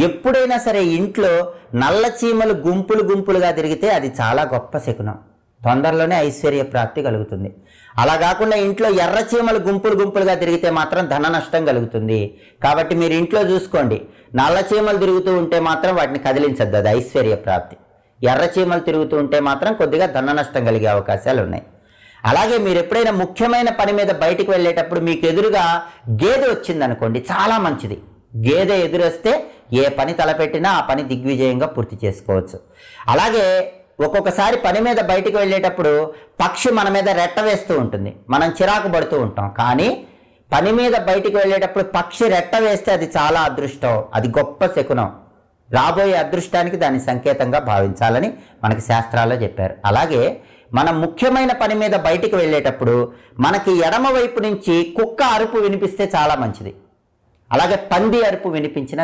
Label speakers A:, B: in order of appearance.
A: ఎప్పుడైనా సరే ఇంట్లో నల్ల చీమలు గుంపులు గుంపులుగా తిరిగితే అది చాలా గొప్ప శకునం. తొందరలోనే ఐశ్వర్య ప్రాప్తి కలుగుతుంది. అలా కాకుండా ఇంట్లో ఎర్ర చీమలు గుంపులు గుంపులుగా తిరిగితే మాత్రం ధన నష్టం కలుగుతుంది. కాబట్టి మీరు ఇంట్లో చూసుకోండి, నల్ల చీమలు తిరుగుతూ ఉంటే మాత్రం వాటిని కదిలించద్దు, అది ఐశ్వర్య ప్రాప్తి. ఎర్ర చీమలు తిరుగుతూ ఉంటే మాత్రం కొద్దిగా ధన నష్టం కలిగే అవకాశాలు ఉన్నాయి. అలాగే మీరు ఎప్పుడైనా ముఖ్యమైన పని మీద బయటికి వెళ్ళేటప్పుడు మీకు ఎదురుగా గేదె వచ్చిందనుకోండి, చాలా మంచిది. గేదె ఎదురొస్తే ఏ పని తలపెట్టినా ఆ పని దిగ్విజయంగా పూర్తి చేసుకోవచ్చు. అలాగే ఒక్కొక్కసారి పని మీద బయటికి వెళ్ళేటప్పుడు పక్షి మన మీద రెట్ట వేస్తూ ఉంటుంది, మనం చిరాకు పడుతూ ఉంటాం. కానీ పని మీద బయటికి వెళ్ళేటప్పుడు పక్షి రెట్ట వేస్తే అది చాలా అదృష్టం, అది గొప్ప శకునం. రాబోయే అదృష్టానికి దాన్ని సంకేతంగా భావించాలని మనకి శాస్త్రాల్లో చెప్పారు. అలాగే మనం ముఖ్యమైన పని మీద బయటికి వెళ్ళేటప్పుడు మనకి ఎడమ వైపు నుంచి కుక్క అరుపు వినిపిస్తే చాలా మంచిది. అలాగే పంది అరుపు వినిపించిన